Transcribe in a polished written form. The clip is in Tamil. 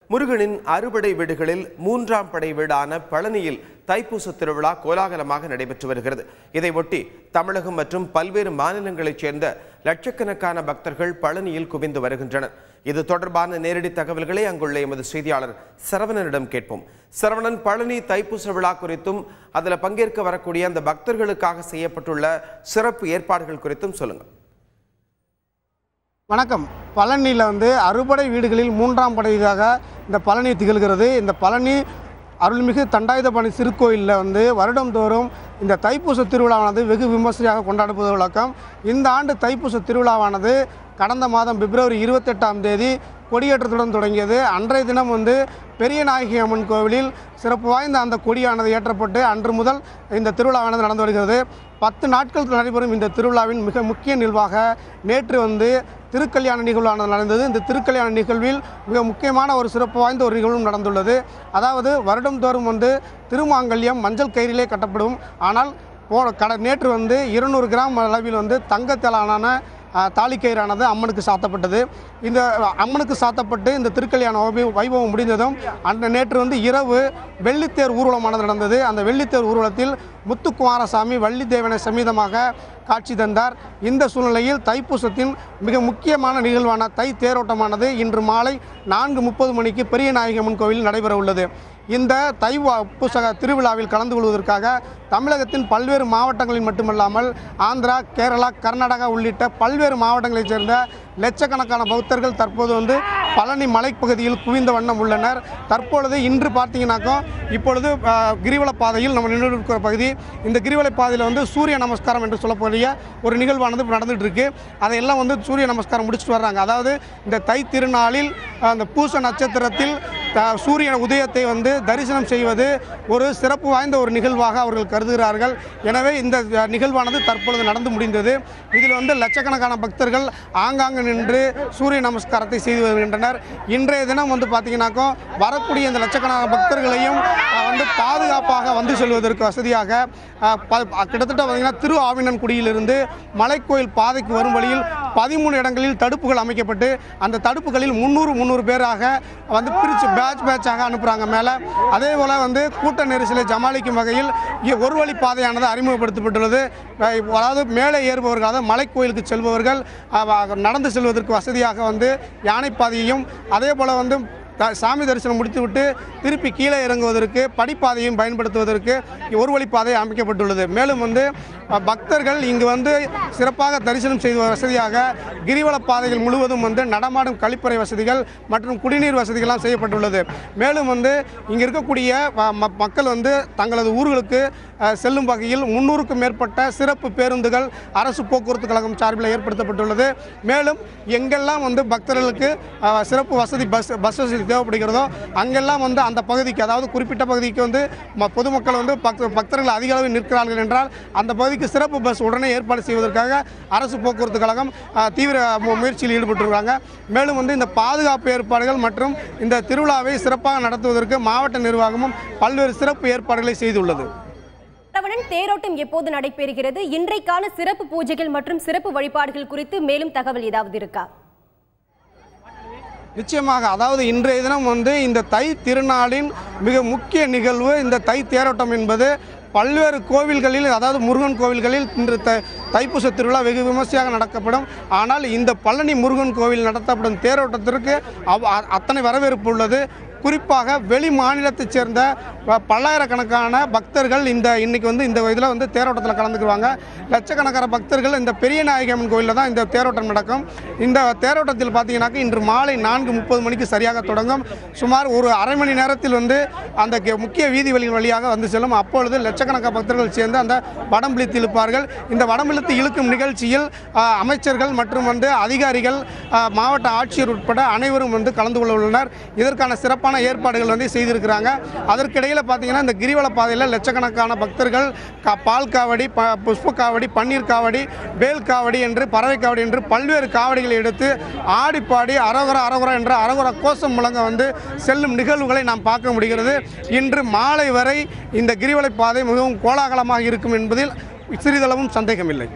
முருகனின் அறுபடை வீடுகளில் மூன்றாம் படை வீடான பழனியில் தைப்பூச திருவிழா கோலாகலமாக நடைபெற்று வருகிறது. இதையொட்டி தமிழகம் மற்றும் பல்வேறு மாநிலங்களைச் சேர்ந்த லட்சக்கணக்கான பக்தர்கள் பழனியில் குவிந்து வருகின்றனர். இது தொடர்பான நேரடி தகவல்களை அங்குள்ள எமது செய்தியாளர் சரவணனிடம் கேட்போம். சரவணன், பழனி தைப்பூச விழா குறித்தும் அதில் பங்கேற்க வரக்கூடிய அந்த பக்தர்களுக்காக செய்யப்பட்டுள்ள சிறப்பு ஏற்பாடுகள் குறித்தும் சொல்லுங்கள். வணக்கம். பழனியில் அறுபடை வீடுகளில் மூன்றாம் படையாக இந்த பழனி திகழ்கிறது. இந்த பழனி அருள்மிகு தண்டாயுதபாணி திருக்கோயிலில் வருடந்தோறும் இந்த தைப்பூச திருவிழாவானது வெகு விமர்சையாக கொண்டாடுவது வழக்கம். இந்த ஆண்டு தைப்பூச திருவிழாவானது கடந்த மாதம் பிப்ரவரி 28ஆம் தேதி கொடியேற்றத்துடன் தொடங்கியது. அன்றைய தினம் பெரிய நாயகி அம்மன் கோவிலில் சிறப்பு வாய்ந்த அந்த கொடியானது ஏற்றப்பட்டு அன்று முதல் இந்த திருவிழாவானது நடந்து வருகிறது. 10 நாட்கள் நடைபெறும் இந்த திருவிழாவின் மிக முக்கிய நிகழ்வாக நேற்று திருக்கல்யாண நிகழ்வானது நடந்தது. இந்த திருக்கல்யாண நிகழ்வில் மிக முக்கியமான ஒரு சிறப்பு வாய்ந்த ஒரு நிகழ்வும் நடந்துள்ளது. அதாவது வருடந்தோறும் திருமாங்கல்யம் மஞ்சள் கயிறிலே கட்டப்படும். ஆனால் நேற்று 200 கிராம் அளவில் தங்கத்தாலான தாலிக்கயிறானது அம்மனுக்கு சாத்தப்பட்டது. இந்த அம்மனுக்கு சாத்தப்பட்டு இந்த திருக்கல்யாண வைபவம் முடிந்ததும் நேற்று இரவு வெள்ளித்தேர் ஊர்வலமானது நடந்தது. அந்த வெள்ளித்தேர் ஊர்வலத்தில் முத்துக்குமாரசாமி வள்ளி தேவனை சமீதமாக காட்சி தந்தார். இந்த சூழ்நிலையில் தைப்பூசத்தின் மிக முக்கியமான நிகழ்வான தை தேரோட்டமானது இன்று மாலை 4:30 மணிக்கு பெரிய நாயகி அம்மன் கோவிலில் நடைபெற உள்ளது. இந்த தைப்பூச திருவிழாவில் கலந்து கொள்வதற்காக தமிழகத்தின் பல்வேறு மாவட்டங்களில் மட்டுமல்லாமல் ஆந்திரா, கேரளா, கர்நாடகா உள்ளிட்ட பல்வேறு மாவட்டங்களைச் சேர்ந்த லட்சக்கணக்கான பக்தர்கள் தற்போது பழனி மலைப்பகுதியில் குவிந்த வண்ணம் உள்ளனர். தற்பொழுது இன்று பார்த்தீங்கன்னாக்கா இப்பொழுது கிரிவல பாதையில் நம்ம நின்று இருக்கிற பகுதி, இந்த கிரிவல பாதையில் சூரிய நமஸ்காரம் என்று சொல்லக்கூடிய ஒரு நிகழ்வானது நடந்துகிட்டு இருக்கு. அதையெல்லாம் சூரிய நமஸ்காரம் முடிச்சுட்டு வர்றாங்க. அதாவது இந்த தை திருநாளில் அந்த பூச நட்சத்திரத்தில் சூரிய உதயத்தை தரிசனம் செய்வது ஒரு சிறப்பு வாய்ந்த ஒரு நிகழ்வாக அவர்கள் கருதுகிறார்கள். எனவே இந்த நிகழ்வானது தற்பொழுது நடந்து முடிந்தது. இதில் லட்சக்கணக்கான பக்தர்கள் ஆங்காங்கு நின்று சூரிய நமஸ்காரத்தை செய்து வருகின்றனர். இன்றைய தினம் பார்த்தீங்கன்னாக்கா வரக்கூடிய இந்த லட்சக்கணக்கான பக்தர்களையும் பாதுகாப்பாக செல்வதற்கு வசதியாக கிட்டத்தட்ட பார்த்தீங்கன்னா திரு ஆவினன்குடியிலிருந்து மலைக்கோயில் பாதைக்கு வரும் வழியில் 13 இடங்களில் தடுப்புகள் அமைக்கப்பட்டு அந்த தடுப்புகளில் 300 பேராக பிரித்து பேட்சாக அனுப்புகிறாங்க மேலே. அதே போல் கூட்ட நெரிசலை சமாளிக்கும் வகையில் ஒரு வழி பாதையானது அறிமுகப்படுத்தப்பட்டுள்ளது. அதாவது மேலே ஏறுபவர்கள், அதாவது மலைக்கோயிலுக்கு செல்பவர்கள் நடந்து செல்வதற்கு வசதியாக யானைப்பாதையையும் அதே போல் சாமி தரிசனம் முடித்துவிட்டு திருப்பி கீழே இறங்குவதற்கு படிப்பாதையும் பயன்படுத்துவதற்கு ஒரு வழிப்பாதை அமைக்கப்பட்டுள்ளது. மேலும் பக்தர்கள் இங்கு சிறப்பாக தரிசனம் செய்த வசதியாக கிரிவல பாதைகள் முழுவதும் நடமாடும் கழிப்பறை வசதிகள் மற்றும் குடிநீர் வசதிகள்லாம் செய்யப்பட்டுள்ளது. மேலும் இங்கே இருக்கக்கூடிய மக்கள் தங்களது ஊர்களுக்கு செல்லும் வகையில் 300க்கும் மேற்பட்ட சிறப்பு பேருந்துகள் அரசு போக்குவரத்து கழகம் சார்பில் ஏற்படுத்தப்பட்டுள்ளது. மேலும் எங்கெல்லாம் பக்தர்களுக்கு சிறப்பு வசதி பஸ் வசதி தேவைப்படுகிறதோ அங்கெல்லாம் அந்த பகுதிக்கு, அதாவது குறிப்பிட்ட பகுதிக்கு பொதுமக்கள் பக்தர்கள் அதிக அளவில் நிற்கிறார்கள் என்றால் அந்த பகுதிக்கு சிறப்பு பஸ் உடனே ஏற்பாடு செய்வதற்காக அரசு போக்குவரத்து கழகம் தீவிர முயற்சியில் ஈடுபட்டுள்ளாங்க. மேலும் இந்த பாதுகாப்பு ஏற்பாடுகள் மற்றும் இந்த திருவிழாவை சிறப்பாக நடத்துவதற்கு மாவட்ட நிர்வாகமும் பல்வேறு சிறப்பு ஏற்பாடுகளை செய்துள்ளது. தேரோட்டம் எப்போது நடைபெறுகிறது? இன்றைக்கான சிறப்பு பூஜைகள் மற்றும் சிறப்பு வழிபாடுகள் குறித்து மேலும் தகவல் ஏதாவது இருக்கா? நிச்சயமாக. அதாவது இன்றைய தினம் இந்த தை திருநாளின் மிக முக்கிய நிகழ்வு இந்த தை தேரோட்டம் என்பது பல்வேறு கோவில்களில், அதாவது முருகன் கோவில்களில் இன்று தைப்பூச திருவிழா வெகு விமர்சையாக நடக்கப்படும். ஆனால் இந்த பழனி முருகன் கோவில் நடத்தப்படும் தேரோட்டத்திற்கு அத்தனை வரவேற்பு உள்ளது. குறிப்பாக வெளி மாநிலத்தைச் சேர்ந்த பல்லாயிரக்கணக்கான பக்தர்கள் இன்னைக்கு இந்த இதில் தேரோட்டத்தில் கலந்துக்குவாங்க. லட்சக்கணக்கான பக்தர்கள் இந்த பெரிய நாயகி அம்மன் கோவிலில் தான் இந்த தேரோட்டம் நடக்கும். இந்த தேரோட்டத்தில் பார்த்தீங்கன்னாக்கா இன்று மாலை 4:30 மணிக்கு சரியாக தொடங்கும். சுமார் ஒரு அரை மணி நேரத்தில் அந்த முக்கிய வீதி வழிகள் வழியாக செல்லும். அப்பொழுது லட்சக்கணக்கான பக்தர்கள் சேர்ந்து அந்த வடம் பிடித்து இழுப்பார்கள். இந்த வடம் பிடித்து இழுக்கும் நிகழ்ச்சியில் அமைச்சர்கள் மற்றும் அதிகாரிகள், மாவட்ட ஆட்சியர் உட்பட அனைவரும் கலந்து கொள்ள உள்ளனர். இதற்கான சிறப்பான ஏற்பாடுகள் செய்திருக்கிறாங்க. அதற்கிடையில் பார்த்தீங்கன்னா இந்த கிரிவல பாதையில் லட்சக்கணக்கான பக்தர்கள் பால் காவடி, புஷ்ப காவடி, பன்னீர் காவடி, வேல் காவடி என்று, பறவை காவடி என்று பல்வேறு காவடிகளை எடுத்து ஆடிப்பாடி அரோகரா அரோகரா என்ற அரோகரா கோஷம் முழங்க செல்லும் நிகழ்வுகளை நாம் பார்க்க முடிகிறது. இன்று மாலை வரை இந்த கிரிவல பாதை மிகவும் கோலாகலமாக இருக்கும் என்பதில் சிறிதளவும் சந்தேகமில்லை.